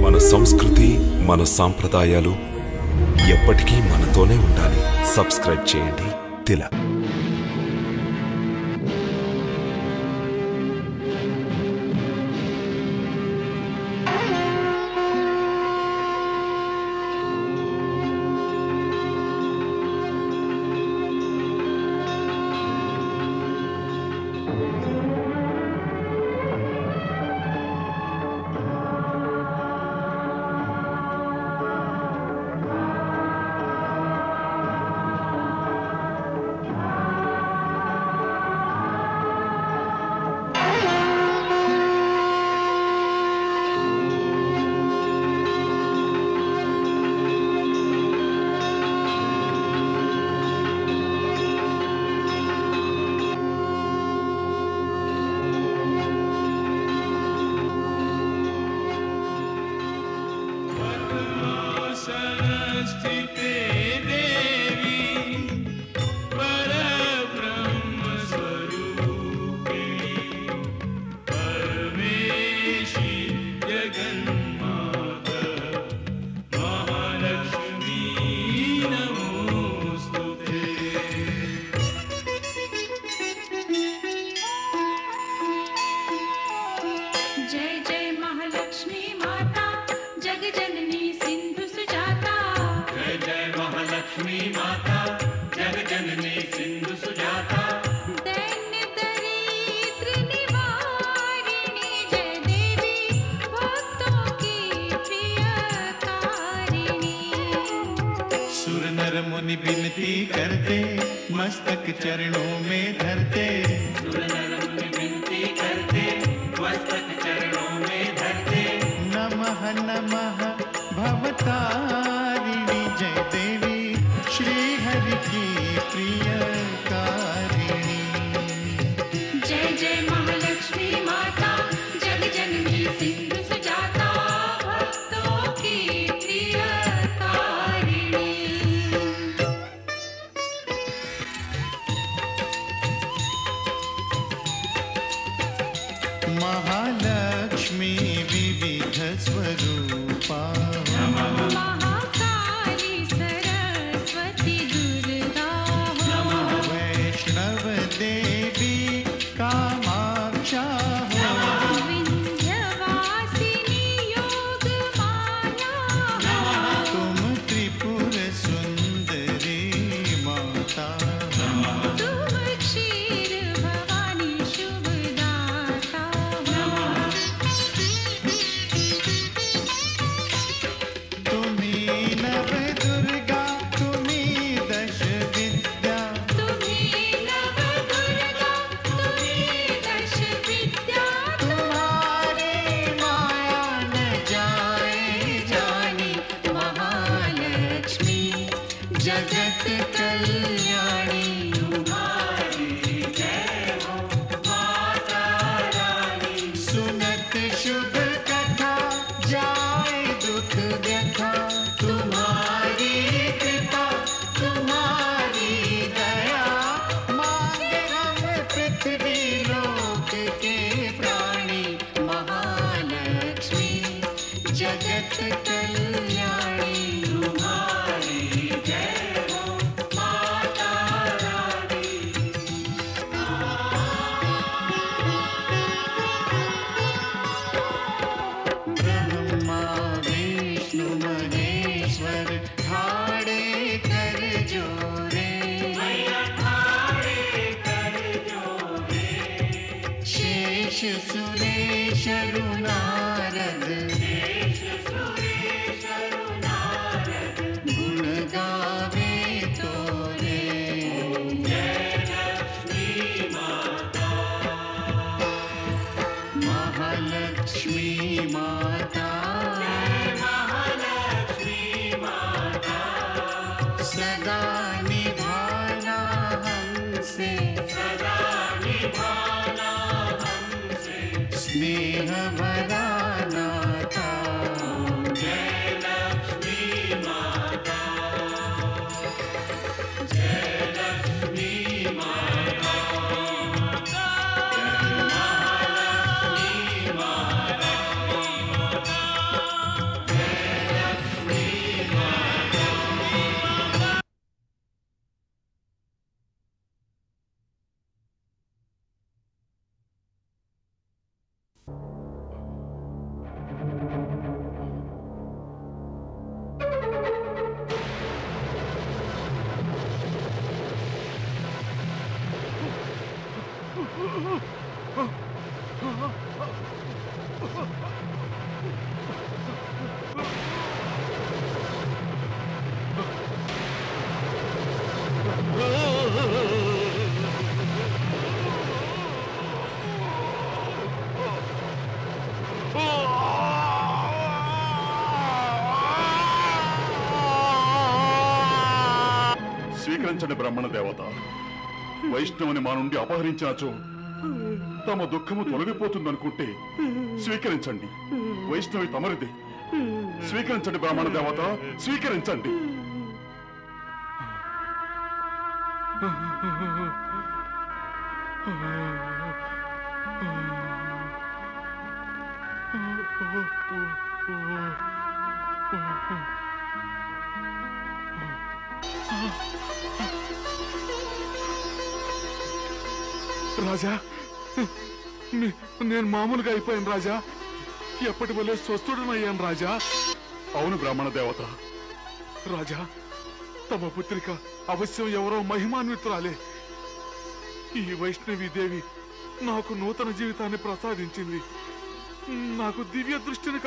మన సంస్కృతి, మన సాంప్రదాయాలు ఎప్పటికీ మనతోనే ఉండాలి. సబ్స్క్రైబ్ చేయండి తిలక్. मुनि विनती करते मस्तक चरणों में धरते, सुर नर मुनि विनती करते मस्तक चरणों में धरते। नमः नमः भवतारिणी जय देवी श्री हरि की प्रियकारिणी। जय जय महालक्ष्मी माता जग जननी सिंधु सुजाता भक्तों की प्रियकारिणी। महालक्ष्मी विविध स्वरूपा, महाकाली सरस्वती दुर्गा, वैष्णव देवी कामाक्षा, विंध्यवासिनी योग माया, तुम त्रिपुर सुंदरी माता, तुम क्षीर भवानी शुभदाता। तुम्ही नव दुर्गा तुम्ही दश विद्या, तुम्ही नव दुर्गा तुम्ही दश विद्या, तुम्हारी माया न जाए जानी। महालक्ष्मी जगत कल्याणी, तुम्हारी जय हो माता रानी। सुनत शुभ कथा जाए दुख व्यथा, तुम्हारी कृपा तुम्हारी दया। मांगे हम पृथ्वी लोक के प्राणी, महालक्ष्मी जगत कल्याणी। तुम्हारी जय हो माता रानी। ब्रह्मा विष्णु महेश्वर ठाड़े कर जोरे, शेष सुरेश नारद, స్వీకరించండి బ్రహ్మణ దేవత. వైష్ణవుని మా నుండి అపహరించినచో తమ దుఃఖము తొలగిపోతుందనుకుంటే స్వీకరించండి. వైష్ణవి తమరిది. స్వీకరించండి బ్రాహ్మణ దేవత, స్వీకరించండి. రాజా, నేను మామూలుగా అయిపోయాను రాజా. ఎప్పటి వల్లే స్వస్థుడనయ్యాను రాజా. అవును బ్రాహ్మణ దేవత. రాజా, తమ పుత్రిక అవశ్యం ఎవరో మహిమాన్వితురాలే. ఈ వైష్ణవి దేవి నాకు నూతన జీవితాన్ని ప్రసాదించింది. నాకు దివ్య దృష్టిని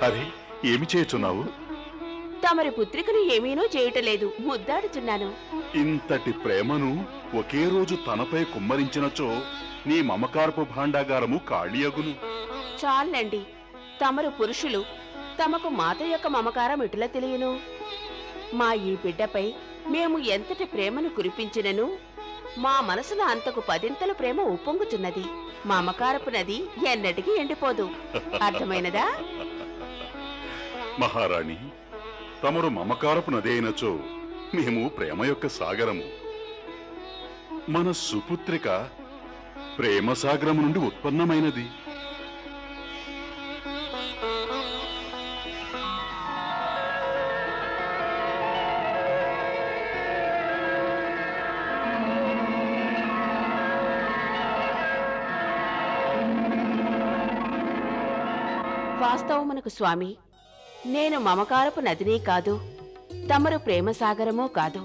అరే, ఏమి చేయుచున్నావు? తమరి పుత్రికను ఏమీనూ చేయటలేదు, ముద్దాడుచున్నాను. ఇంతటి ప్రేమను ఒకే రోజు తనపై కుమ్మరించినచో నీ మమకారపు భాండాగారము ఖాళీయగును. చాలండి, తమరు పురుషులు, తమకు మాత యొక్క మమకారం ఎటులా తెలియను? మా ఈ బిడ్డపై మేము ఎంతటి ప్రేమను కురిపించినను మా మనసులో అంతకు పదింతల ప్రేమ ఉప్పొంగుచున్నది. మమకారపు నది ఎన్నటికీ ఎండిపోదు. అర్థమైనదా? మహారాణి, తమరు మమకారపు నది అయినచో మేము ప్రేమ యొక్క సాగరము. మన సుపుత్రిక ప్రేమ సాగరము నుండి ఉత్పన్నమైనది. వాస్తవమునకు స్వామి, నేను మమకారపు నదిని కాదు, తమరు ప్రేమసాగరమూ కాదు.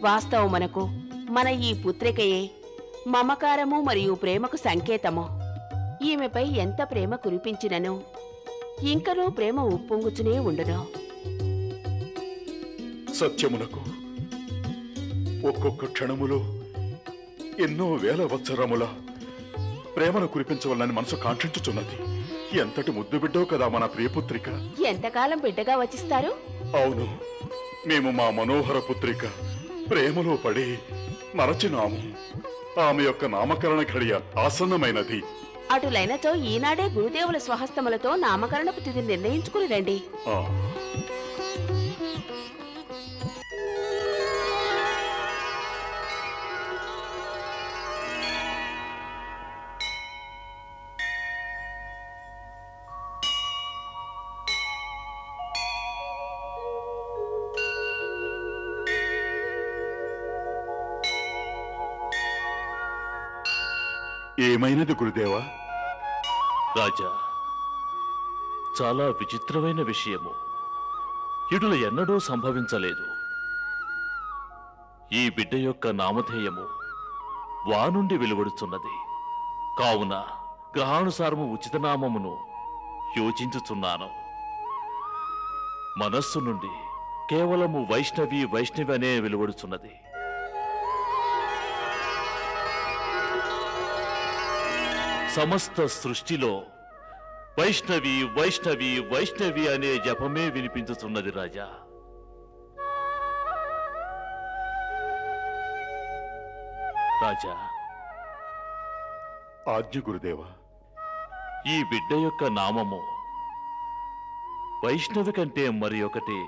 వాస్తవమునకు మన ఈ పుత్రికయే మమకారము మరియు ప్రేమకు సంకేతము. ఈమెపై ఎంత ప్రేమ కురిపించినను ఇంకనూ ప్రేమ ఉప్పొంగుచునే ఉండును. సత్యమునకు ఒక్కొక్క క్షణములో ఎన్నో వేల వత్సరముల ప్రేమను కురిపించవాలని మనసు కాంక్షించుచున్నది. ఎంతటి ముద్దు బిడ్డో కదా మన ప్రియపుత్రిక. ఎంతకాలం బిడ్డగా వచ్చిస్తారు? అవును, మేము మా మనోహర పుత్రిక ప్రేమలో పడి మరచినాము. ఆమె యొక్క నామకరణ ఘడియ ఆసన్నమైనది. అటులైనతో ఈనాడే గురుదేవుల స్వహస్తములతో నామకరణపు తిథి నిర్ణయించుకుని రండి. ఏమైనది గురుదేవా? రాజా, చాలా విచిత్రమైన విషయము. ఇటుల ఎన్నడూ సంభవించలేదు. ఈ బిడ్డ యొక్క నామధేయము వా నుండి వెలువడుచున్నది. కావున గ్రహానుసారము ఉచిత నామమును యోచించుచున్నాను. మనస్సు నుండి కేవలము వైష్ణవి వైష్ణవి అనే వెలువడుచున్నది. సమస్త సృష్టిలో వైష్ణవి వైష్ణవి వైష్ణవి అనే జపమే వినిపించుతున్నది రాజా. రాజా, ఆజ్ఞ గురుదేవా. ఈ బిడ్డ యొక్క నామము వైష్ణవి కంటే మరి ఒకటి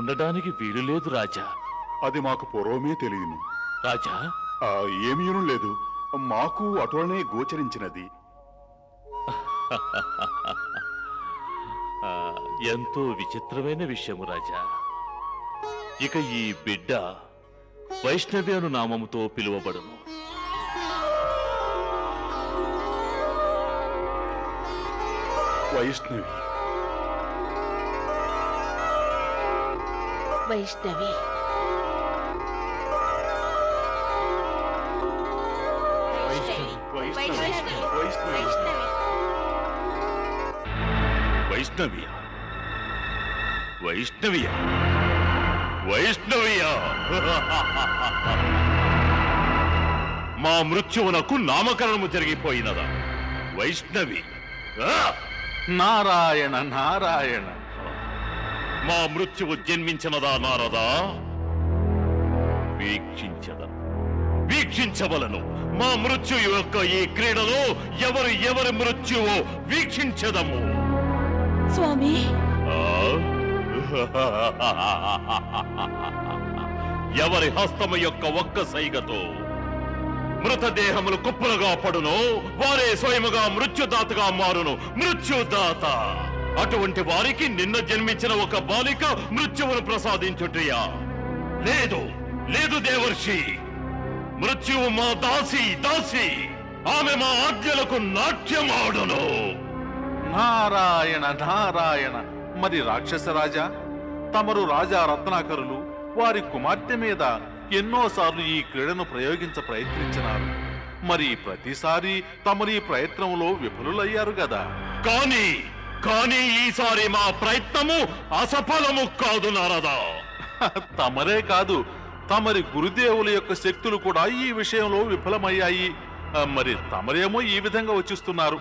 ఉండడానికి వీలు లేదు రాజా. అది మాకు పూర్వమే తెలియను రాజా. ఏమీనూ లేదు, మాకు అటులనే గోచరించినది. ఎంతో విచిత్రమైన విషయము రాజా. ఇక ఈ బిడ్డ వైష్ణవి అను నామముతో పిలువబడును. వైష్ణవి వైష్ణవి వైష్ణవియా వైష్ణవియా వైష్ణవియా మా మృత్యువునకు నామకరణము జరిగిపోయినదా? వైష్ణవి నారాయణ నారాయణ. మా మృత్యువు జన్మించినదా నారదా? వీక్షించవలను. మా మృత్యు యొక్క ఈ క్రీడలో ఎవరి మృత్యువో వీక్షించదము. స్వామి, ఎవరి హస్తము యొక్క ఒక్క సైగతో మృతదేహములు కుప్పలుగా పడును, వారే స్వయముగా మృత్యుదాతగా మారును. మృత్యుదాత అటువంటి వారికి నిన్న జన్మించిన ఒక బాలిక మృత్యువును ప్రసాదించుటయా? లేదు లేదు దేవర్షి, మృత్యువు మా దాసి. ఆమె మా ఆజ్ఞలకు నాట్యమాడును. నారాయణ నారాయణ. మరి రాక్షస రాజా, తమరు రాజా రత్నాకరులు వారి కుమార్తె మీద ఎన్నోసార్లు ఈ క్రీడను ప్రయత్నించినారు. మరి ప్రతిసారి తమరు ఈ ప్రయత్నంలో విఫలులయ్యారు కదా. కానీ ఈసారి మా ప్రయత్నము అసఫలము కాదు నారదా. తమరే కాదు, తమరి గురుదేవుల యొక్క శక్తులు కూడా ఈ విషయంలో విఫలమయ్యాయి. మరి తమరేమో ఈ విధంగా వచ్చిస్తున్నారు.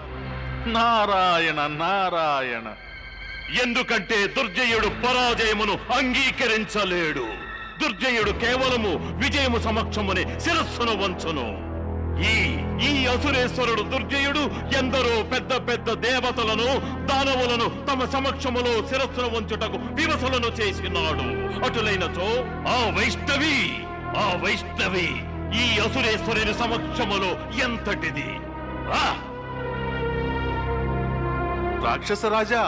నారాయణ నారాయణ. ఎందుకంటే దుర్జయుడు పరాజయమును అంగీకరించలేడు. దుర్జయుడు కేవలము విజయము సమక్షమునే శిరస్సును వంచును. ఈ అసురేశ్వరుడు దుర్జయుడు ఎందరో పెద్ద పెద్ద దేవతలను దానవులను తమ సమక్షములో శిరస్సును వంచుటకు వివసలను చేసినాడు. అటులైనచో ఆ వైష్ణవి ఈ అసురేశ్వరుని సమక్షములో ఎంతటిది? రాక్షస రాజా,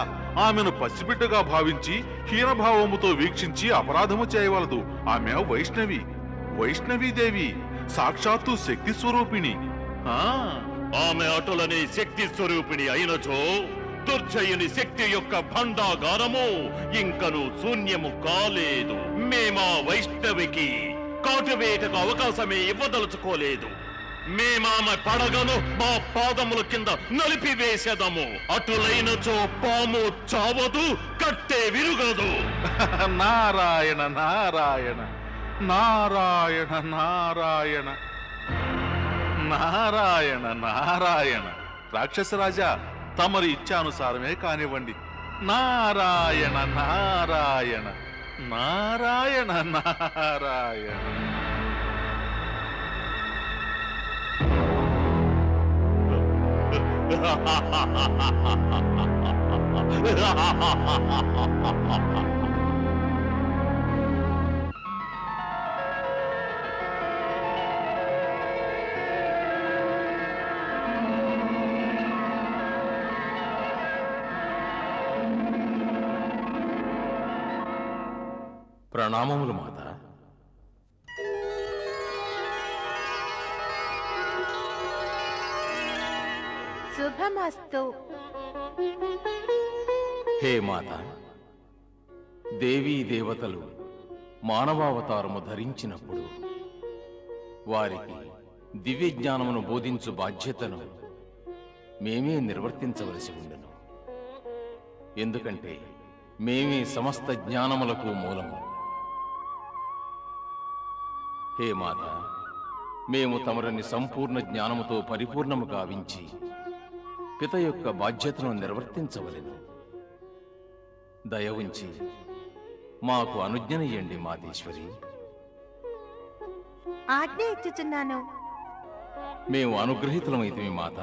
ఆమెను పసిబిడ్డగా భావించి హీనభావముతో వీక్షించి అపరాధము చేయవలదు. ఆమె వైష్ణవీదేవి, సాక్షాత్తు శక్తి స్వరూపిణి. ఆమె అటులని శక్తి స్వరూపిణి అయినచో దుర్జయుని శక్తి యొక్క భండాగారము ఇంకను శూన్యము కాలేదు. మేమా వైష్ణవికి కాటువేటకు అవకాశమే ఇవ్వదలుచుకోలేదు. మేమామె పడగను మా పాదముల కింద నలిపివేసేదము. అటులైనచో పాము చావదు, కట్టే విరుగదు. నారాయణ నారాయణ నారాయణ నారాయణ నారాయణ నారాయణ. రాక్షసరాజా, తమరి ఇచ్చానుసారమే కానివ్వండి. నారాయణ నారాయణ నారాయణ నారాయణ. ప్రణామములు మాత. శుభమస్తు. హే మాత, దేవీ దేవతలు మానవావతారము ధరించినప్పుడు వారికి దివ్య జ్ఞానమును బోధించు బాధ్యతను మేమే నిర్వర్తించవలసి ఉండను. ఎందుకంటే మేమే సమస్త జ్ఞానములకు మూలము. హే మాత, మేము తమరిని సంపూర్ణ జ్ఞానముతో పరిపూర్ణము గావించి పిత యొక్క బాధ్యతను నిర్వర్తించవలెను. దయ ఉంచి మాకు అనుజ్ఞనియ్యండి మాతేశ్వరి. ఆజ్ఞ ఇచ్చుచున్నాను. మేము అనుగ్రహీతులమైతిమి మాత.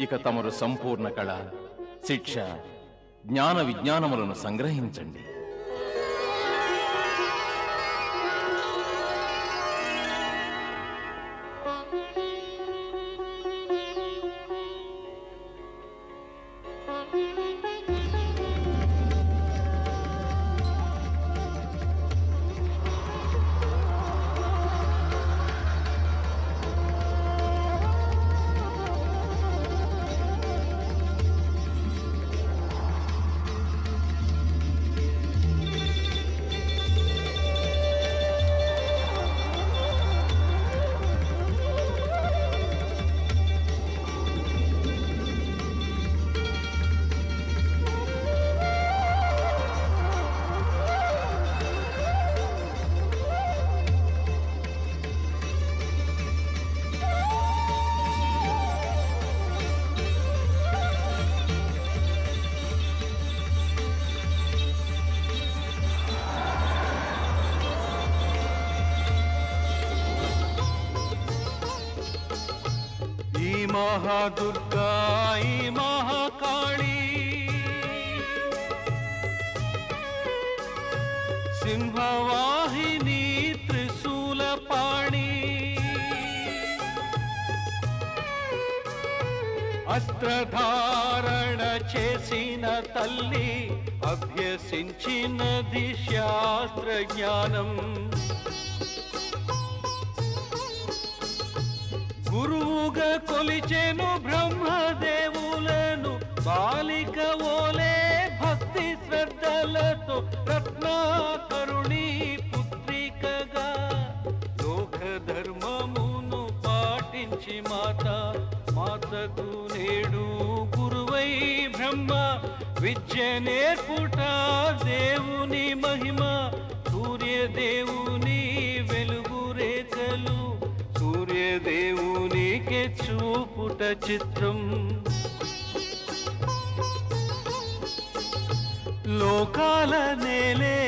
ఇక తమరు సంపూర్ణ కళ, శిక్ష, జ్ఞాన విజ్ఞానములను సంగ్రహించండి. महादुर्गा ई महाकाली सिंहवाहिनी त्रिशूलपाणि अस्त्रधारण చేసిన తల్లి అభ్యసించినది శాస్త్ర జ్ఞానం గురువుగా కొలిచెను బ్రహ్మదేవులను బాలిక ఓలే భక్తి శ్రద్ధలతో రత్నాకరుణి పుత్రికగా లోక ధర్మమును పాటించి మాతకు నేడు గురువై బ్రహ్మ విద్య నేర్పుట దేవుని మహిమ సూర్యదేవుని వెలుగు రేఖలు సూర్యదేవునికే చూపుట చిత్రం లోకాల నేలే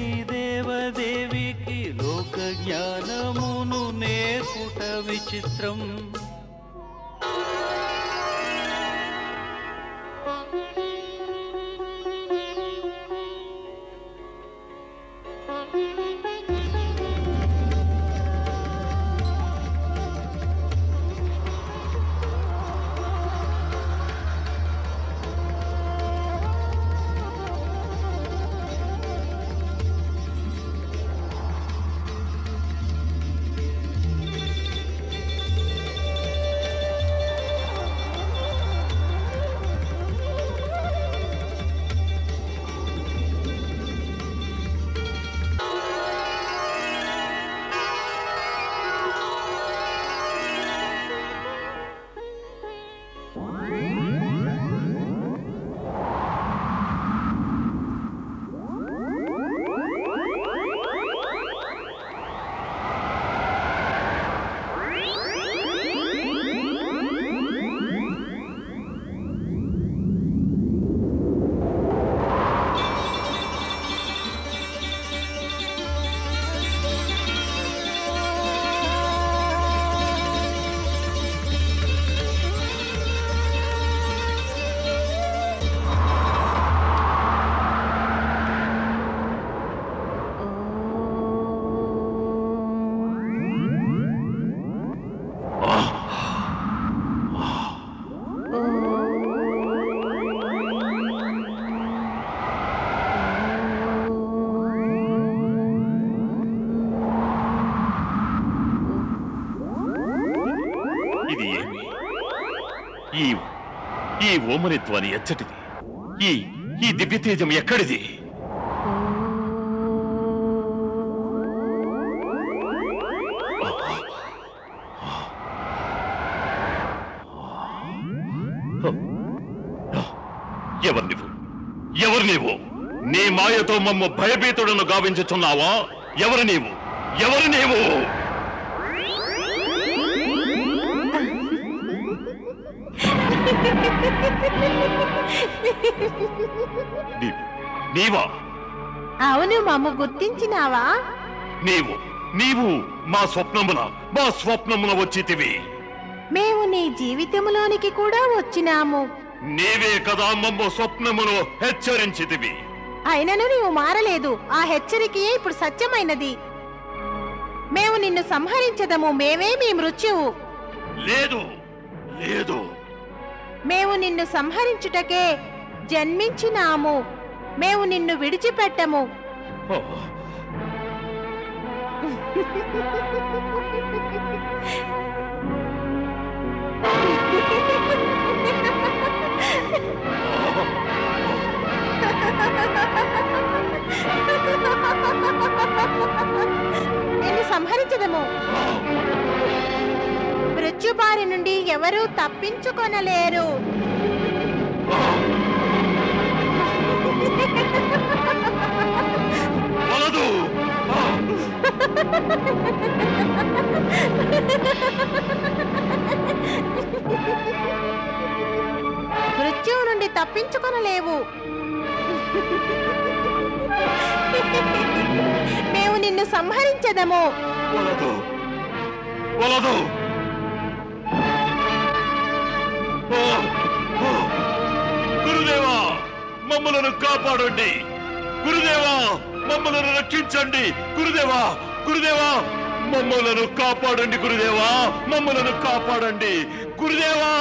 ఈ దేవదేవికి లోక జ్ఞానమును నేర్పుట విచిత్రం ఇది ఏమి? ఈ ఓమని ధ్వని ఎచ్చటిది? ఈ దివ్యతేజం ఎక్కడిది? ఎవరు నీవు? నీ మాయతో మమ్మ భయభీతుడను గావించుచున్నావా? ఎవరు నీవు? నీవా? అవును, మమ్మ గుర్తించినావా? నీవు మా స్వప్నమున వచ్చితివి. మేము నీ జీవితంలోనికి కూడా వచ్చినాము. నీవే కదా మమ్మ స్వప్నమును హెచ్చరించితివి. అయినను నీవు మారలేదు. ఆ హెచ్చరికయే ఇప్పుడు సత్యమైనది. మేము నిన్ను సంహరించదము. మేమే మీ మృత్యువు. లేదు, మేము నిన్ను సంహరించుటకే జన్మించినాము. మేము నిన్ను విడిచిపెట్టము. నిన్ను సంహరించదము. మృత్యుబారి నుండి ఎవరూ తప్పించుకొనలేరు. మృత్యువు నుండి తప్పించుకొనలేవు. మేము నిన్ను సంహరించదము. గురుదేవా, మమ్మలను కాపాడండి. గురుదేవా, మమ్మలను రక్షించండి. గురుదేవా, మమ్మలను కాపాడండి. మమ్మలను కాపాడండి. గురుదేవా,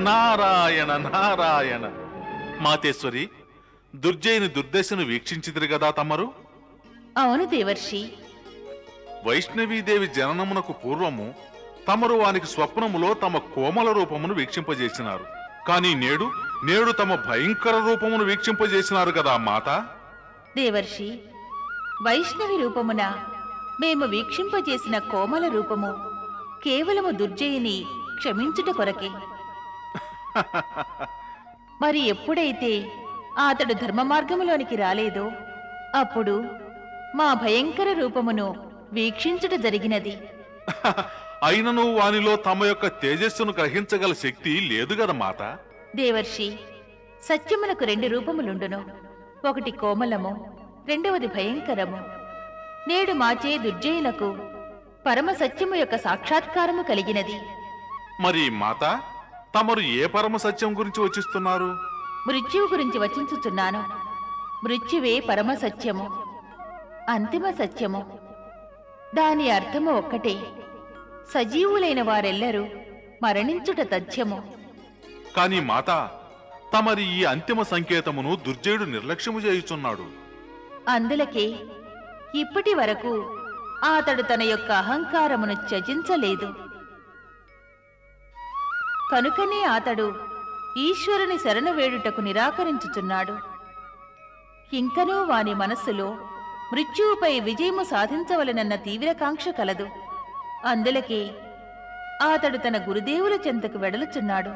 నారాయణ నారాయణ. మాతేశ్వరి, దుర్జయుని దుర్దశను వీక్షించిదిరు గదా తమరు? అవును దేవర్షి. వైష్ణవీదేవి జననమునకు పూర్వము తమరు వానికి స్వప్నములో తమ కోమల రూపమును వీక్షింపజేసినారు. కాని నేడు తమ భయంకర రూపమును వీక్షింపజేసినారు కదా మాత. దేవర్షి, వైష్ణవి రూపమున మేము వీక్షింపజేసిన కోమల రూపము కేవలము దుర్జయుని క్షమించుట కొరకే. మరి ఎప్పుడైతే అతడు ధర్మ మార్గములోనికి రాలేదో అప్పుడు మా భయంకర రూపమును వీక్షించుట జరిగినది. అయినను వానిలో తమ యొక్క తేజస్సును గ్రహించగల శక్తి లేదు గదా మాత. దేవర్షి, సత్యమునకు 2 రూపములుండును. ఒకటి కోమలము, రెండవది భయంకరము. నేడు మాచే దుర్జయునకు పరమ సత్యము యొక్క సాక్షాత్కారము కలిగినది. మరి మాత, తమరు ఏ పరమ సత్యం గురించి వచిస్తున్నారు? మృత్యువు గురించి వచించుచున్నాను. మృత్యువే పరమ సత్యము, అంతిమ సత్యము. దాని అర్థము ఒక్కటే: సజీవులైన వారెల్లరూ మరణించుట తథ్యము. కాని మాత, తమరి ఈ అంతిమ సంకేతమును దుర్జయుడు నిర్లక్ష్యము చేయుచున్నాడు. అందులకే ఇప్పటి వరకు అతడు తన యొక్క అహంకారమును త్యజించలేదు. కనుకనే అతడు ఈశ్వరుని శరణు వేడుటకు నిరాకరించుచున్నాడు. ఇంకనూ వాని మనస్సులో మృత్యువుపై విజయము సాధించవలనన్న తీవ్రకాంక్ష కలదు. అందులకే అతడు తన గురుదేవుల చెంతకు వెడలుచున్నాడు.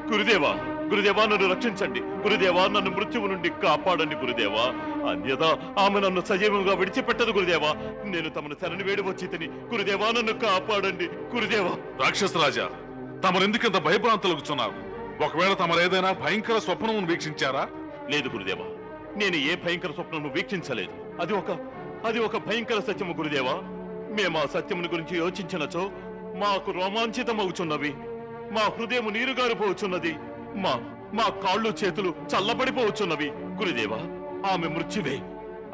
గురుదేవా, నన్ను రక్షించండి. గురుదేవా, నన్ను మృత్యువు నుండి కాపాడండి. గురుదేవా, అన్యదా ఆమె నన్ను సజీవంగా విడిచిపెట్టదు. గురుదేవా, నేను తమను శరణు వేడి వచ్చి తిని. గురుదేవా, నన్ను కాపాడండి. గురుదేవా. రాక్షసరాజా, తమరెందుకింత భయభ్రాంతులుగుచున్నారు? ఒకవేళ తమరేదైనా భయంకర స్వప్నమును వీక్షించారా? లేదు గురుదేవా, నేను ఏ భయంకర స్వప్నము వీక్షించలేదు. అది ఒక భయంకర సత్యము. గురుదేవా, మేము ఆ సత్యముని గురించి యోచించినచో మాకు రోమాంచితమవుచున్నవి. మా హృదయము నీరుగారిపోవచ్చున్నది. మా కాళ్ళు చేతులు చల్లబడిపోవచ్చున్నవి. గురుదేవా, ఆమె మృత్యువే.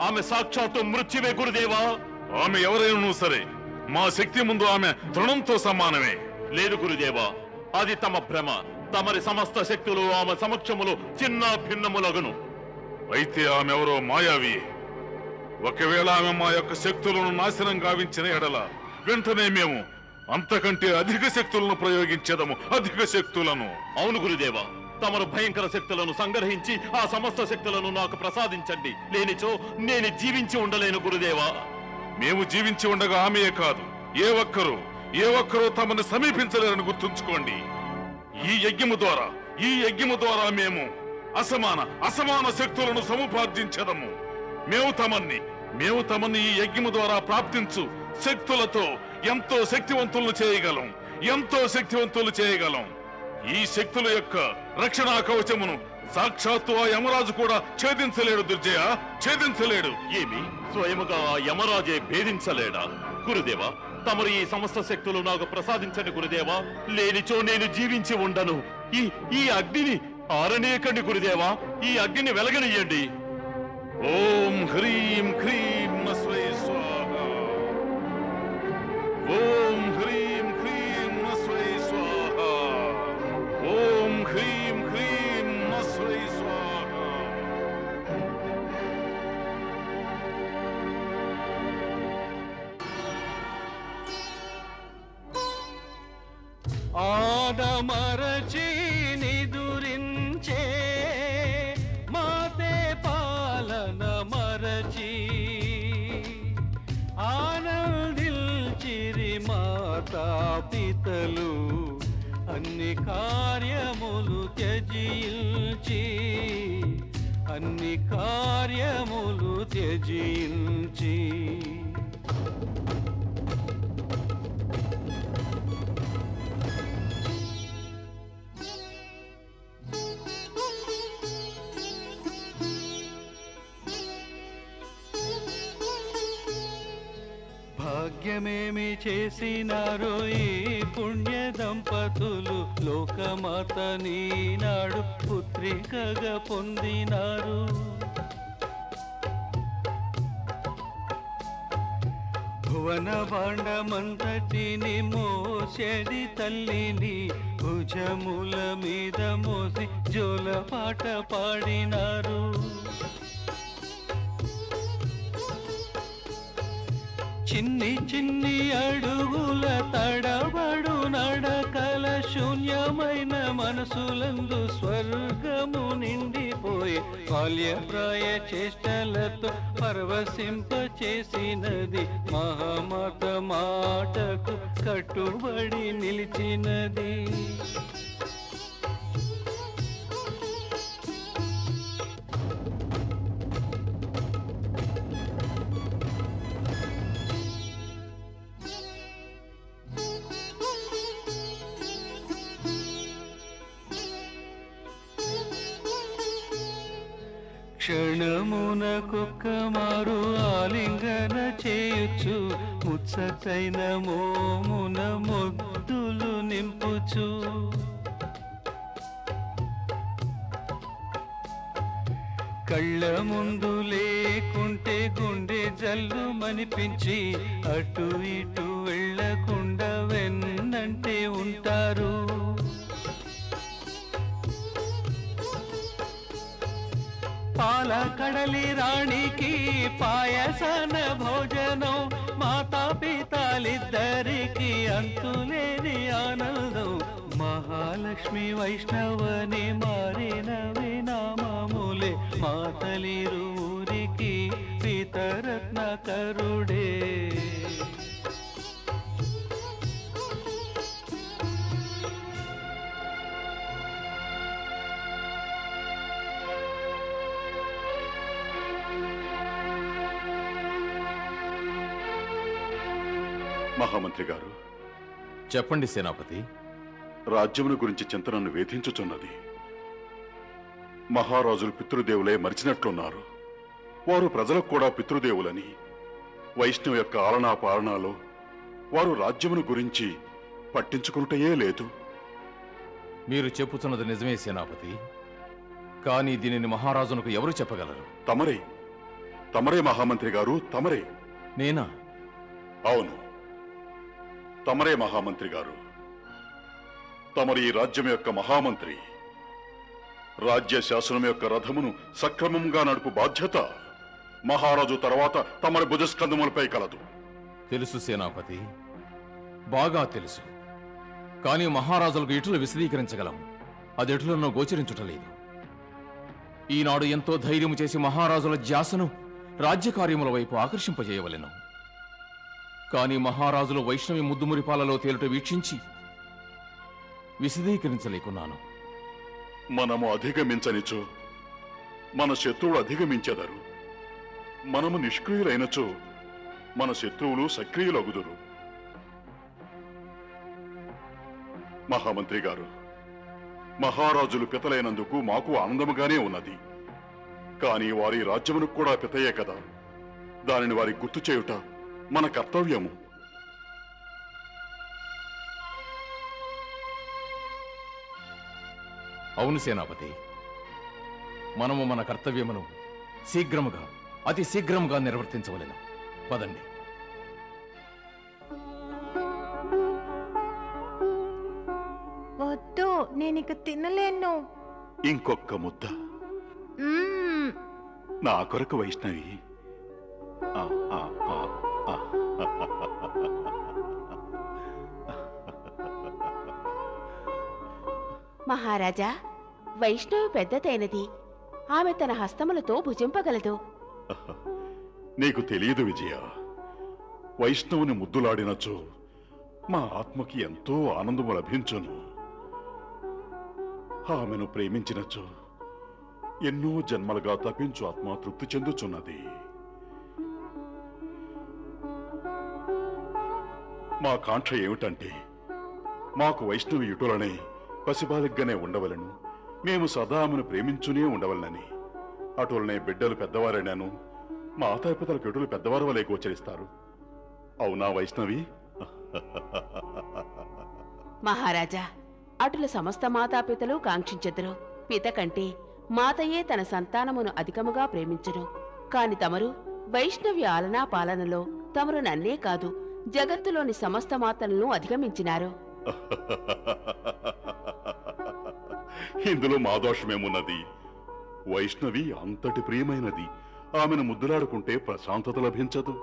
ఆమె సాక్షాత్తు మృత్యువే. గురుదేవా, ఆమె ఎవరైనా సరే మా శక్తి ముందు ఆమె తృణంతో సమానమే. లేదు గురుదేవా, అది తమ భ్రమ. తమరి సమస్త శక్తులు ఆమె సమక్షములో చిన్న భిన్నములగును. అయితే ఆమె ఎవరో మాయావి. ఒకవేళ ఆమె మా యొక్క శక్తులను నాశనం గావించిన ఎడల వెంటనే మేము అంతకంటే అధిక శక్తులను ప్రయోగించేదము. అధిక శక్తులను. అవును గురుదేవా, తమరు భయంకర శక్తులను సంగ్రహించి ఆ సమస్త శక్తులను నాకు ప్రసాదించండి. లేనిచో నేను జీవించి ఉండలేను గురుదేవా. మేము జీవించి ఉండగా ఆమెయే కాదు, ఏ ఒక్కరూ తమను సమీపించలేరని గుర్తుంచుకోండి. ఈ యజ్ఞము ద్వారా మేము అసమాన శక్తులను సముపార్జించదము. మేము తమన్ని ఈ యజ్ఞము ద్వారా ప్రాప్తించు శక్తులతో ఎంతో శక్తివంతులను చేయగలం. ఈ శక్తుల యొక్క రక్షణా కవచమును సాక్షాత్తు ఆ యమరాజు కూడా ఛేదించలేడు దుర్జయ, ఛేదించలేడు. ఏమి స్వయముగా ఆ యమరాజే భేదించలేడా? గురుదేవా, తమరు ఈ సమస్త శక్తులు నాకు ప్రసాదించండి గురుదేవా. లేనిచో నేను జీవించి ఉండను. ఈ అగ్నిని ఆరనేకండి గురుదేవా, ఈ అగ్నిని వెలగనియండి. ఓం హ్రీం క్రీం నస్వై స్వాహ. ఓం హ్రీం క్రీం నస్వై స్వాహ. ఓం హ్రీం క్రీం నస్వై స్వాహ. ఆదమరచి నిదురించే మాతే పాలన మరచి ఆనందిల్చిరి మాతా పితలు అన్ని కార్యములు త్యజించి భాగ్యమేమి చేసినారో ఈ పుణ్య దంపతులు, లోకమాత నీనాడు పుత్రికగా పొందినారు. భువన భాండమంతటిని మోసేది తల్లిని, భుజముల మీద మోసి జోలపాట పాడినారు. చిన్ని అడుగుల తడబడు నడకల శూన్యమైన మనసులందు స్వర్గము నిండిపోయి బాల్యప్రాయ చేష్టలతో పరవశింపచేసినది. మహామాత మాటకు కట్టుబడి నిలిచినది. క్షణమునకొక్క మారు ఆలింగన చేయొచ్చు, ముచ్చటైన మోమున మొద్దులు నింపుచు. కళ్ళ ముందు లేకుంటే గుండె జల్లు మనిపించి అటు ఇటు వెళ్ళకుండా వెన్నంటే ఉంటారు. పాల కడలి రాణికి పాయసన భోజనం, మాతా పితాలిద్దరికి అంతులేని ఆనందం. మహాలక్ష్మి వైష్ణవని మారినవి నామములే, మాతలిరువురికి పితరత్న కరుడే. మహామంత్రి గారు, చెప్పండి సేనాపతి. రాజ్యమును గురించి చింతనను వేధించుచున్నది. మహారాజులు పితృదేవులే మరిచినట్లున్నారు. వారు ప్రజలకు కూడా పితృదేవులని, వైష్ణవ యొక్క ఆలనా పాలనాలో వారు రాజ్యమును గురించి పట్టించుకున్నటయే లేదు. మీరు చెప్పుతున్నది నిజమే సేనాపతి. కానీ దీనిని మహారాజునకు ఎవరు చెప్పగలరు? తమరే మహామంత్రి గారు, తమరే. నేనా? అవును, తమరే మహామంత్రి గారు. తమరు ఈ రాజ్యం యొక్క మహామంత్రి. రాజ్య శాసనం యొక్క రథమును సక్రమంగా నడుపు బాధ్యత మహారాజు తర్వాత తమరి భుజస్కంధములపై కలదు. తెలుసు సేనాపతి, బాగా తెలుసు. కానీ మహారాజులకు ఎటులు విశదీకరించగలం, అది ఎటులన్నో గోచరించుటలేదు. ఈనాడు ఎంతో ధైర్యం చేసి మహారాజుల ధ్యాసను రాజ్యకార్యముల వైపు ఆకర్షింపజేయవలెను. కానీ మహారాజులు వైష్ణవి ముద్దుమురిపాలలో తేలుట వీక్షించి విశదీకరించలేకున్నాను. మనము అధిగమించనిచో మన శత్రువులు అధిగమించెదరు. మనము నిష్క్రియులైనచో మన శత్రువులు సక్రియులగుదురు. మహామంత్రి గారు, మహారాజులు పితలైనందుకు మాకు ఆనందముగానే ఉన్నది. కానీ వారి రాజ్యమునకు కూడా పితయే కదా. దానిని వారికి గుర్తు చేయుట మన కర్తవ్యము. అవును సేనాపతి, మనము మన కర్తవ్యమును శీఘ్రముగా, అతి శీఘ్రముగా నిర్వర్తించవలెను. పదండి. వద్దు, నేనిక తినలేను. ఇంకొక్క ముద్ద నా కొరకు వైష్ణవి. మహారాజా, వైష్ణవి పెద్దదైనది. ఆమె తన హస్తములతో భుజింపగలదు. నీకు తెలియదు విజయ, వైష్ణవుని ముద్దులాడినచో మా ఆత్మకి ఎంతో ఆనందము లభించును. ఆమెను ప్రేమించినచో ఎన్నో జన్మలుగా తప్పించు ఆత్మ తృప్తి చెందుచున్నది. మా కాంక్ష ఏమిటంటే, మాకు వైష్ణవి యుటులనే పసిబాలిగ్గానే ఉండవలను, మేము సదా ఆమెను ప్రేమించునే ఉండవలనని. అటులనే బిడ్డలు పెద్దవారైనాను మాతాపితలకు ఎటులు పెద్దవారు వలె గోచరిస్తారు. అవునా వైష్ణవి? మహారాజా, అటుల సమస్త మాతాపితలు కాంక్షించెదరు. పిత కంటే మాతయే తన సంతానమును అధికముగా ప్రేమించును. కాని తమరు వైష్ణవి ఆలనా పాలనలో తమరు నన్నే కాదు, జగత్తులోని సమస్త మాతలను అధిగమించినారు. ఇందులో మా దోషమేమున్నది? వైష్ణవి అంతటి ప్రియమైనది. ఆమెను ముద్దులాడుకుంటే ప్రశాంతత లభించదు.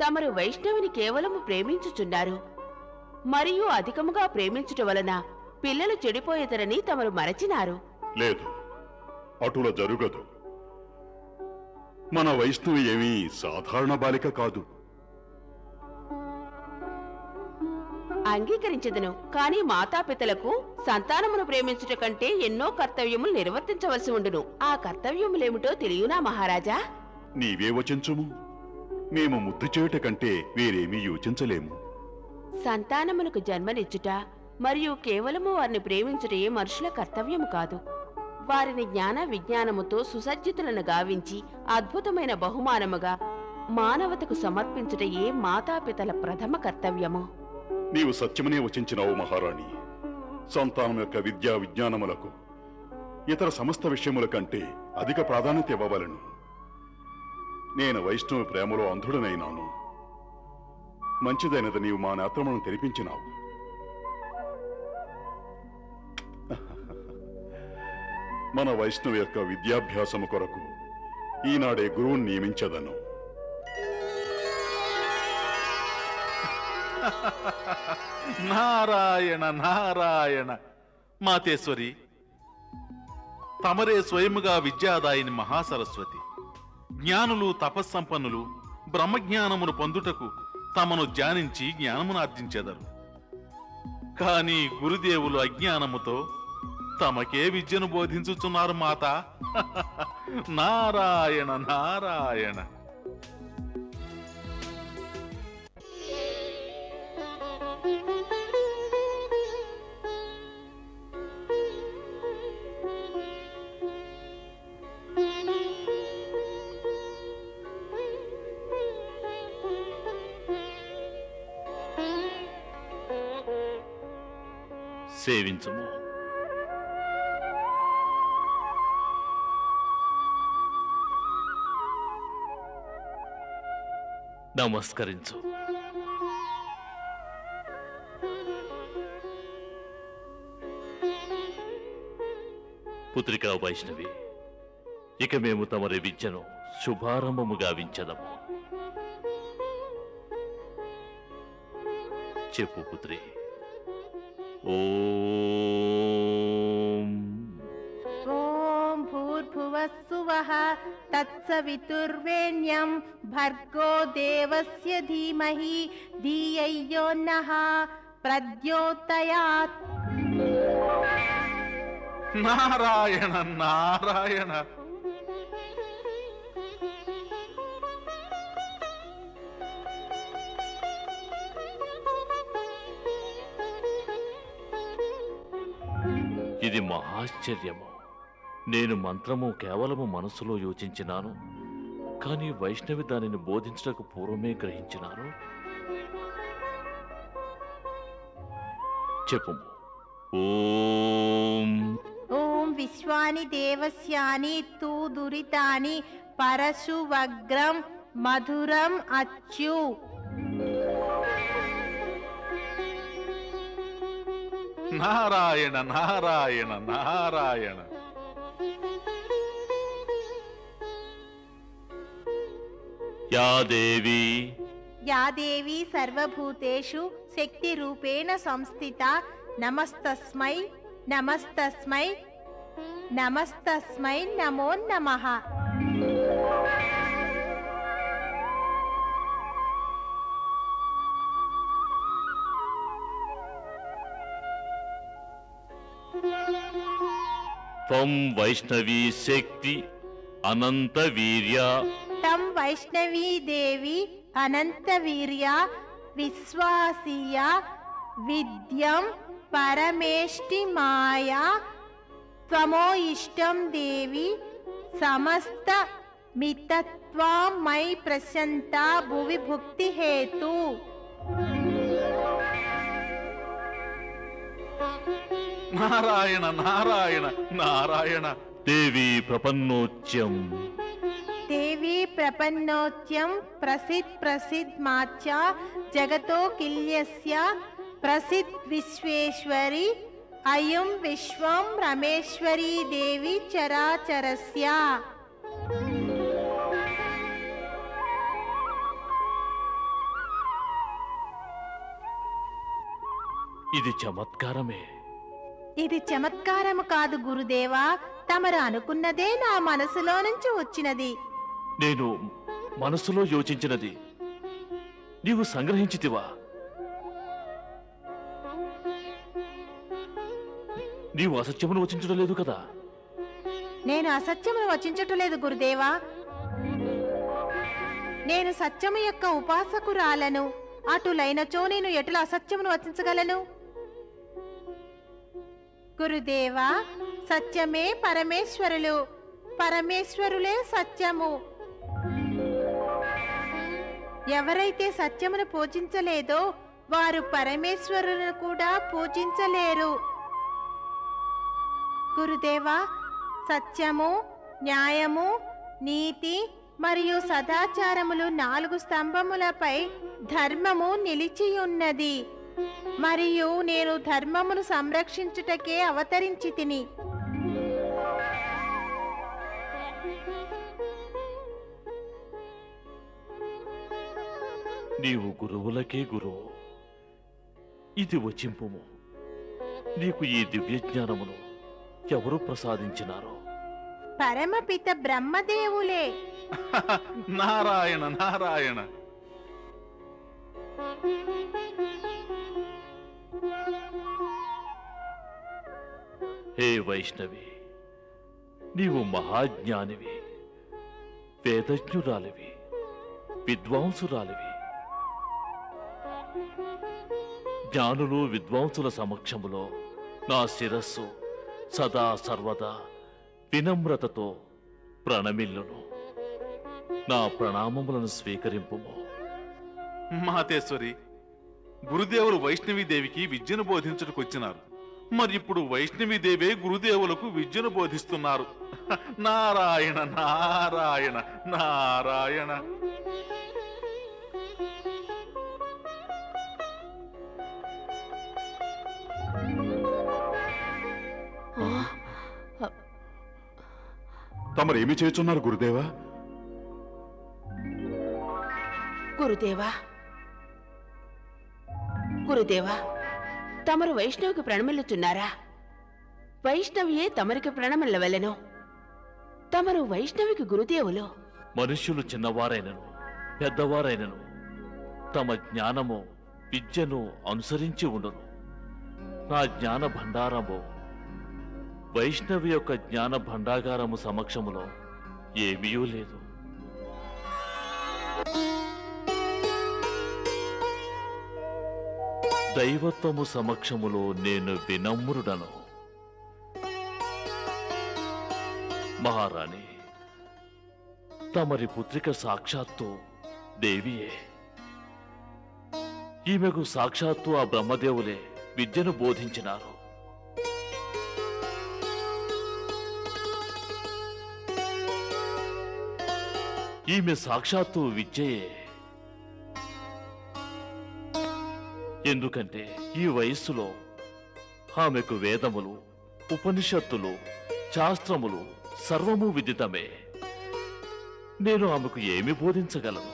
తమరు వైష్ణవిని కేవలము ప్రేమించుచున్నారు. మరియు అధికముగా ప్రేమించుట వలన పిల్లలు చెడిపోయేదరని తమరు మరచినారు. లేదు, అటుల జరుగదు. మన వైష్ణవి ఏమీ సాధారణ బాలిక కాదు. అంగీకరించదను. కాని మాతాపితలకు సంతానమును ప్రేమించుట కంటే ఎన్నో కర్తవ్యములు నిర్వర్తించవలసి ఉండును. ఆ కర్తవ్యములేమిటో తెలియనా మహారాజా? నీవే వచించుము. మేము ముద్దు చేయుట కంటే వేరేమీ యోచించలేము. సంతానమునకు జన్మనిచ్చుట మరియు కేవలము వారిని ప్రేమించుటే మనుషుల కర్తవ్యము కాదు. వారిని జ్ఞాన విజ్ఞానముతో సుసజ్జితులను గావించి అద్భుతమైన బహుమానముగా మానవతకు సమర్పించుటయే మాతాపితల ప్రథమ కర్తవ్యము. నీవు సత్యమనే వచించినావు మహారాణి. సంతానం యొక్క విద్యా విజ్ఞానములకు ఇతర సమస్త విషయముల కంటే అధిక ప్రాధాన్యత ఇవ్వవలను. నేను వైష్ణవ ప్రేమలో అంధుడనైనాను. మంచిదైనది నీవు మా నేత్రములను తెరిపించినావు. మన వైష్ణవ యొక్క విద్యాభ్యాసము కొరకు ఈనాడే గురువుని నియమించదను. నారాయణ నారాయణ. మాతేశ్వరి, తమరే స్వయముగా విద్యాదాయిని మహాసరస్వతి. జ్ఞానులు తపస్సంపన్నులు బ్రహ్మజ్ఞానమును పొందుటకు తమను ధ్యానించి జ్ఞానమును ఆర్జించెదరు. కాని గురుదేవులు అజ్ఞానముతో తమకే విద్యను బోధించుచున్నారు మాత. నారాయణ నారాయణ. సేవించుము. నమస్కరించు. పుత్రికా వైష్ణవి, ఇక మేము తమరి విద్యను శుభారంభము గావించదము. చెప్పు పుత్రి. ఓం ఓం భూర్భువస్సువః తత్సవితుర్వేణ్యం భర్గో దేవస్య ధీమహి ధియో నః ప్రద్యోతయాత్. నారాయణ నారాయణ. ఇది మహాశ్చర్యము. నేను మంత్రము కేవలము మనసులో యోచించినాను, కానీ వైష్ణవి దానిని బోధించడానికి పూర్వమే గ్రహించినాను. చెప్పు. ఓం ఓం విశ్వాని దేవస్యాని తు దురితాని పరశువగ్రం మధురం అచ్యు. నారాయణ నారాయణ నారాయణ. యా దేవి యా దేవి సర్వభూతేషు శక్తి రూపేణ సంస్థిత నమస్తస్మై నమస్తస్మై నమస్తస్మై నమో నమః. త్వం వైష్ణవీ శక్తి అనంత వీర్య తం వైష్ణవీ దేవి అనంత వీర్య విశ్వాసీయ విద్యం పరమేష్టి మాయా త్వమో ఇష్టం దేవి సమస్త మితత్వా మై ప్రశంత భువి భుక్తి హేతు. నారాయణ నారాయణ నారాయణ. దేవి ప్రపన్నోచ్యం దేవి ప్రపన్నోత్యం ప్రసిద్ ప్రసిద్ మాచ జగతో కిల్యస్య ప్రసిద్ విశ్వేశ్వరి అయం విశ్వం రమేశ్వరీ దేవి చరాచరస్య. ఇది చమత్కారమే. ఇది చమత్కారము కాదు గురుదేవా, తమరు అనుకున్నదే నా మనసులో నుంచి వచ్చినది. నేను మనసులో యోచించినది నీవు సంగ్రహించితివా? నీవు అసత్యమును వచించడం లేదు కదా? నేను అసత్యమును వచించటం లేదు గురుదేవా. నేను సత్యము యొక్క ఉపాసకురాలను. అటులైనచో నేను ఎటుల అసత్యమును వచించగలను? గురుదేవా, సత్యమే పరమేశ్వరులు, పరమేశ్వరులే సత్యము. ఎవరైతే సత్యమును పూజించలేదో వారు పరమేశ్వరులను కూడా పూజించలేరు. గురుదేవా, సత్యము, న్యాయము, నీతి మరియు సదాచారములు 4 స్తంభములపై ధర్మము నిలిచియున్నది. మరియు నేను ధర్మమును సంరక్షించుటకే అవతరించి తిని. నీవు గురువులకే గురువు. ఇది వచింపుము. నీకు ఈ దివ్యజ్ఞానమును ఎవరు ప్రసాదించినారో? పరమపిత బ్రహ్మదేవులే. నారాయణ నారాయణ. హే వైష్ణవి, నీవు మహాజ్ఞానివి, వేదజ్ఞురాలివి, విద్వాంసురాలివి. జ్ఞానులు విద్వాంసుల సమక్షములో నా శిరస్సు సదా సర్వదా వినమ్రతతో ప్రణమిల్లును. నా ప్రణామములను స్వీకరింపుము. మాతేశ్వరి, గురుదేవులు వైష్ణవీదేవికి విద్యను బోధించుటకు వచ్చినారు. మరి ఇప్పుడు వైష్ణవీదేవే గురుదేవులకు విద్యను బోధిస్తున్నారు. నారాయణ నారాయణ నారాయణ. తమరేమి చేస్తున్నారు గురుదేవా? గురుదేవా గురుదేవా, తమరు వైష్ణవికి ప్రణమిల్లుచున్నారా? వైష్ణవియే తమరికి ప్రణమిల్లవలెను. తమరు వైష్ణవికి గురుదేవులు. మనుష్యులు చిన్నవారైనను పెద్దవారైనను తమ జ్ఞానము విద్యను అనుసరించి ఉండును. నా జ్ఞాన భండారము వైష్ణవి యొక్క జ్ఞాన భండాగారము సమక్షములో ఏమీ లేదు. దైవత్వము సమక్షములో నేను వినమ్రుడను. మహారాణి, తమరి పుత్రిక సాక్షాత్తు దేవియే. ఈమెకు సాక్షాత్తు ఆ బ్రహ్మదేవులే విద్యను బోధించినారు. ఈమె సాక్షాత్తు విద్యయే. ఎందుకంటే ఈ వయస్సులో ఆమెకు వేదములు, ఉపనిషత్తులు, శాస్త్రములు సర్వము విదితమే. నేను ఆమెకు ఏమి బోధించగలను?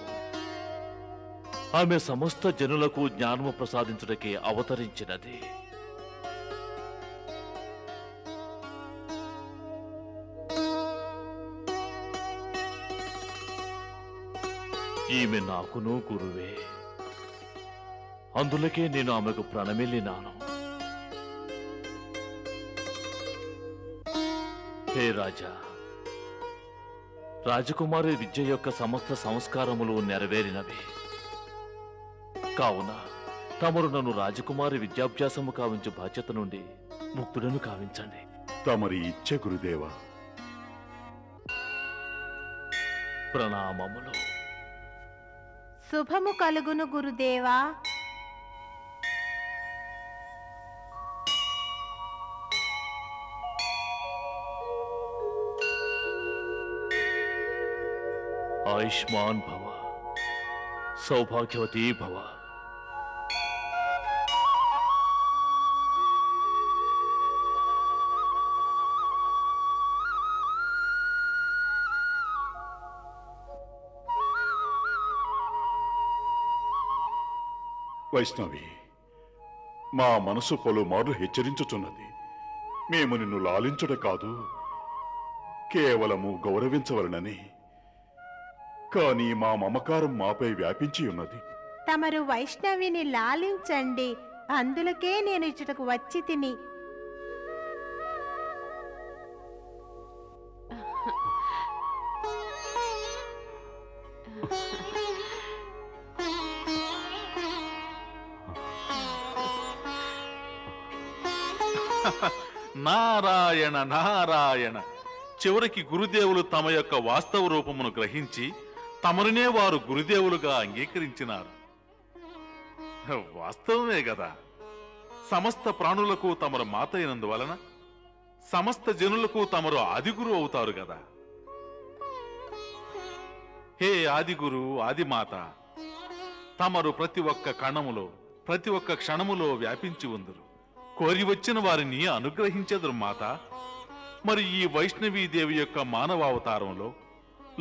ఆమె సమస్త జనులకు జ్ఞానము ప్రసాదించుటకే అవతరించినది. ఈమె నాకును గురువే. అందులకే నేను ఆమెకు ప్రణమిల్లినాను. హే రాజా, రాజకుమారి విద్య యొక్క సమస్త సంస్కారములు నెరవేరినవి. కావున తమరు నన్ను రాజకుమారి విద్యాభ్యాసము కావించు బాధ్యత నుండి ముక్తుడను కావించండి. తమరి ఇచ్చే గురుదేవా. ప్రణామములు. శుభము కలుగును గురుదేవా. ఆయుష్మాన్ భవ, సౌభాగ్యవతీ భవ. వైష్ణవి, మా మనసు పలుమార్లు హెచ్చరించుచున్నది. మేము నిన్ను లాలించుట కాదు, కేవలము గౌరవించవలనని. కానీ మా మమకారం మాపై వ్యాపించి ఉన్నది. తమరు వైష్ణవిని లాలించండి, అందులకే నేను ఇచ్చటకు వచ్చి తిని. నారాయణ నారాయణ. చివరికి గురుదేవులు తమ యొక్క వాస్తవ రూపమును గ్రహించి తమరినే వారు గురుదేవులుగా అంగీకరించినారు. వాస్తవమే కదా. సమస్త ప్రాణులకు తమరు మాత అయినందువలన సమస్త జనులకు తమరు ఆదిగురు అవుతారు కదా. హే ఆదిగురు, ఆదిమాత, తమరు ప్రతి ఒక్క కణములో ప్రతి ఒక్క క్షణములో వ్యాపించి ఉందరు. కోరి వచ్చిన వారిని అనుగ్రహించెదరు మాత. మరి ఈ వైష్ణవీదేవి యొక్క మానవావతారంలో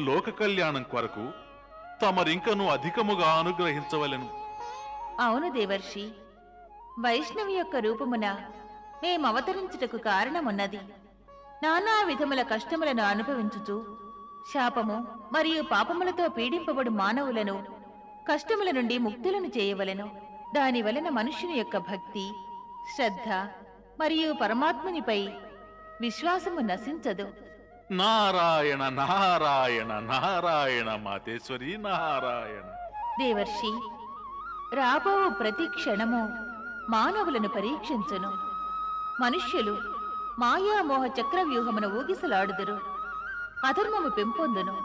లోక కళ్యాణం కొరకు తమరింకను అధికముగా అనుగ్రహించవలెను. అవును దేవర్షి, వైష్ణవి యొక్క రూపమున మేమవతరించుటకు కారణమున్నది. నానా విధముల కష్టములను అనుభవించుచు శాపము మరియు పాపములతో పీడింపబడు మానవులను కష్టముల నుండి ముక్తులను చేయవలెను. దాని వలన మనుష్యుని యొక్క భక్తి, శ్రద్ధ మరియు పరమాత్మునిపై విశ్వాసము నశించదు. నారాయణ నారాయణ నారాయణ మాతేశ్వరి నారాయణ. దేవర్షి, రాబో ప్రతి క్షణము మానవులను పరీక్షించును. మనుష్యులు మాయామోహ చక్రవ్యూహమును ఊగిసలాడుదురు. అధర్మము పెంపొందును.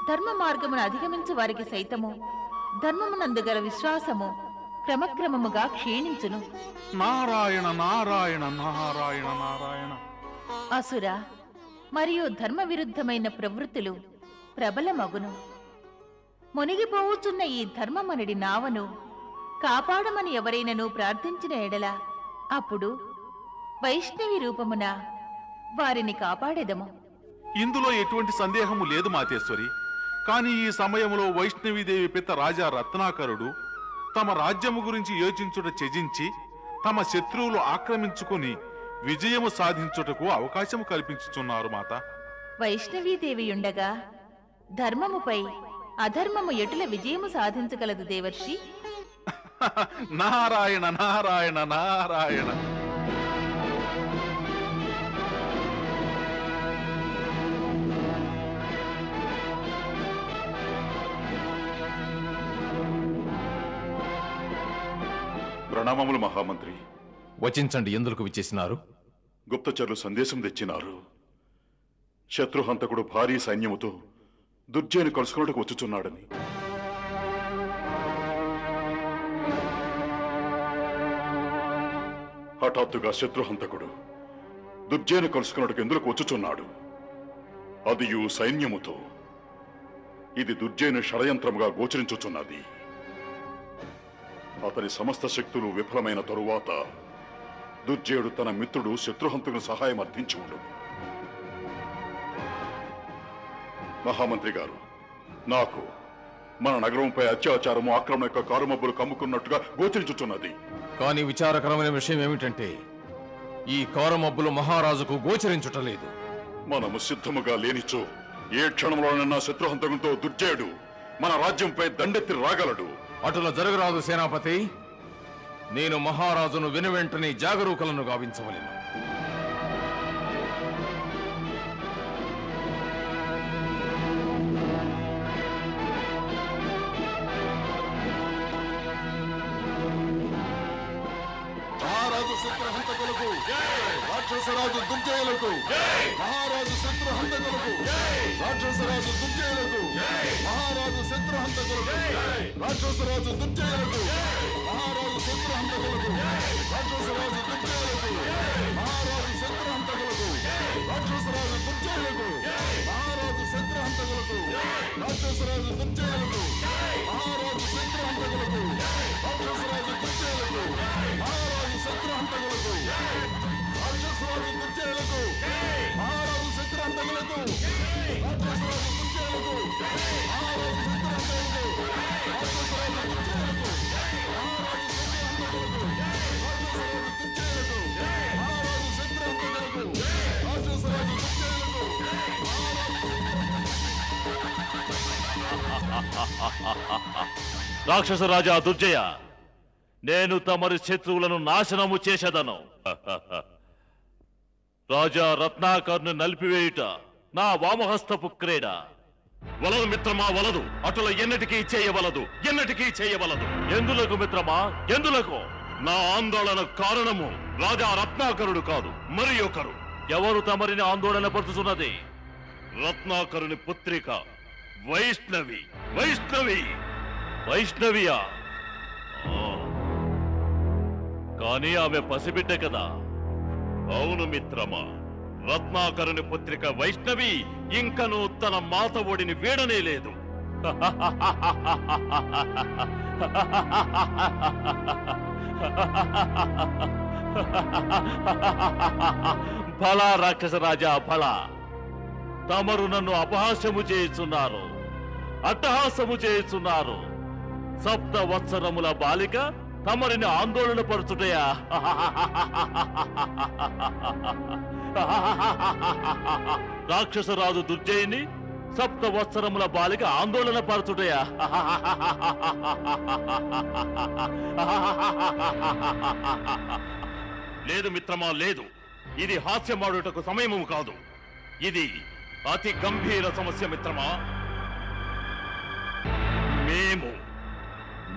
ధర్మ మార్గమును అధిగమించు వారికి సైతము ధర్మమునందు గల విశ్వాసము క్రమక్రమముగా క్షీణించును. నారాయణ నారాయణ నారాయణ నారాయణ. అసుర మరియు ధర్మ విరుద్ధమైన ప్రవృత్తులు ప్రబలమగును. మునిగిపోవుచున్న ఈ ధర్మమనడి నావను కాపాడమని ఎవరైనను ప్రార్థించిన ఎడల అప్పుడు వైష్ణవి రూపమున వారిని కాపాడెదము. ఇందులో ఎటువంటి సందేహము లేదు మాతేశ్వరి. కానీ ఈ సమయంలో వైష్ణవీదేవి పిత రాజా రత్నాకరుడు తమ రాజ్యము గురించి యోచించుట త్యజించి తమ శత్రువులు ఆక్రమించుకుని విజయము సాధించుటకు అవకాశము కల్పించుచున్నారు మాత. వైష్ణవీదేవి ఉండగా ధర్మముపై అధర్మము ఎటుల విజయము సాధించగలదు దేవర్షి? నారాయణ నారాయణ నారాయణ. ప్రణామములు మహామంత్రి. వచించండి, ఎందుకు విచ్చేసినారు? గుప్తచరులు సందేశం తెచ్చినారు. శత్రుహంతకుడు భారీ సైన్యముతో దుర్జయుని కలుసుకున్నట్టుకు వచ్చుచున్నాడని. హఠాత్తుగా శత్రుహంతకుడు దుర్జయుని కలుసుకున్నట్టుకు ఎందుకు వచ్చుచున్నాడు? అదియు సైన్యముతో. ఇది దుర్జయుని షడయంత్రముగా గోచరించుచున్నది. అతని సమస్త శక్తులు విఫలమైన తరువాత దుర్జయుడు తన మిత్రుడు శత్రుహంతకుని సహాయం అర్థించి ఉండు. మహామంత్రి గారు, నాకు మన నగరంపై అత్యాచారము ఆక్రమణ యొక్క కారుమబ్బులు కమ్ముకున్నట్టుగా గోచరించుచున్నది. కానీ విచారకరమైన విషయం ఏమిటంటే ఈ కారుమబ్బులు మహారాజుకు గోచరించుటలేదు. మనము సిద్ధముగా లేనిచో ఏ క్షణంలోనన్నా శత్రుహంతకునితో దుర్జయుడు మన రాజ్యంపై దండెత్తి రాగలడు. అటుల జరగరాదు సేనాపతి. నేను మహారాజును వెనువెంటనే జాగరూకులను గావించవలెను. మహారాజు శత్రుహంతకులకు, రాక్షసరాజు దుర్జయులకు, మహారాజు శత్రుహంతకులకు, రాక్షసరాజు దుర్జయులకు, మహారాజు శత్రుహంతకులకు, రాక్షసరాజు దుర్జయులకు, మహారాజు శత్రుహంతకులకు, రాక్షసరాజు దుర్జయులకు, మహారాజు శత్రుహంతకులకు, రాక్షసరాజు దుర్జయులకు, మహారాజు శత్రుహంతకులకు, రాక్షసరాజు దుర్జయులకు, మహారాజు శత్రుహంతకులకు, రాక్షసరాజు దుర్జయులకు, మహారాజు శత్రుహంతకులకు, రాక్షసరాజు దుర్జయులకు, మహారాజు శత్రుహంతకులకు, రాక్షసరాజు దుర్జయులకు, మహారాజు శత్రుహంతకులకు, రాక్షసరాజు దుర్జయులకు, మహారాజు శత్రుహంతకులకు, రాక్షసరాజు దుర్జయులకు, మహారాజు శత్రుహంతకులకు, రాక్షసరాజు దుర్జయులకు, రాక్షస రాజా దుర్జయ, నేను తమరి శత్రువులను నాశనము చేసేదను. రాజా రత్నాకర్ను నలిపివేయుట నా వామహస్తపు క్రీడ. వలదు మిత్రమా, వలదు. అటుల ఎన్నటికీ చేయవలదు, ఎన్నటికీ చేయవలదు. ఎందులకు మిత్రమా, ఎందులకు? నా ఆందోళన కారణము రాజా రత్నాకరుడు కాదు, మరి ఒకరు. ఎవరు తమరిని ఆందోళన పరుచుతున్నది? రత్నాకరుని పుత్రిక వైష్ణవి. వైష్ణవి వైష్ణవియా? కానీ ఆమె పసిబిడ్డ కదా. అవును మిత్రమా, రత్నాకరుని పుత్రిక వైష్ణవి ఇంకను తన మాత ఒడిని వీడనే లేదు. ఫలా రాక్షస రాజా ఫలా, తమరు నన్ను అపహాస్యము చేయుచున్నారు, అట్టహాసము చేయుచున్నారు. 7 సంవత్సరముల బాలిక తమరిని ఆందోళన పరుచుటయా? రాక్షసరాజు దుర్జయుని 7 సంవత్సరముల బాలిక ఆందోళన పరచుటయా? లేదు మిత్రమా, లేదు. ఇది హాస్యమాడుటకు సమయము కాదు. ఇది అతి గంభీర సమస్య మిత్రమా.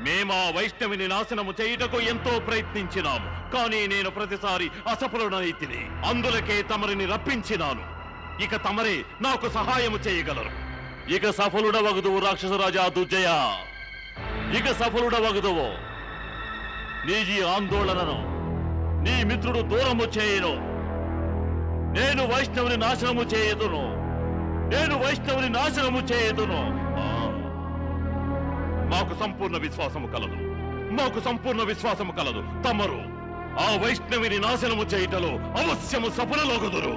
మేమా వైష్ణవిని నాశనము చేయుటకు ఎంతో ప్రయత్నించినాము. కానీ నేను ప్రతిసారి అసఫలుడనైతిని. అందులకే తమరిని రప్పించినాను. ఇక తమరే నాకు సహాయము చేయగలరు. ఇక సఫలుడవగుదువు రాక్షసరాజా దుర్జయ, ఇక సఫలుడవగుదువు. నీ ఈ ఆందోళనను నీ మిత్రుడు దూరము చేయను. నేను వైష్ణవుని నాశనము చేయదును. నేను వైష్ణవుని నాశనము చేయదును. మాకు సంపూర్ణ విశ్వాసము కలదు, మాకు సంపూర్ణ విశ్వాసము కలదు. తమరు ఆ వైష్ణవిని నాశనము చేయుటలో అవశ్యము సఫలలోగుదురు.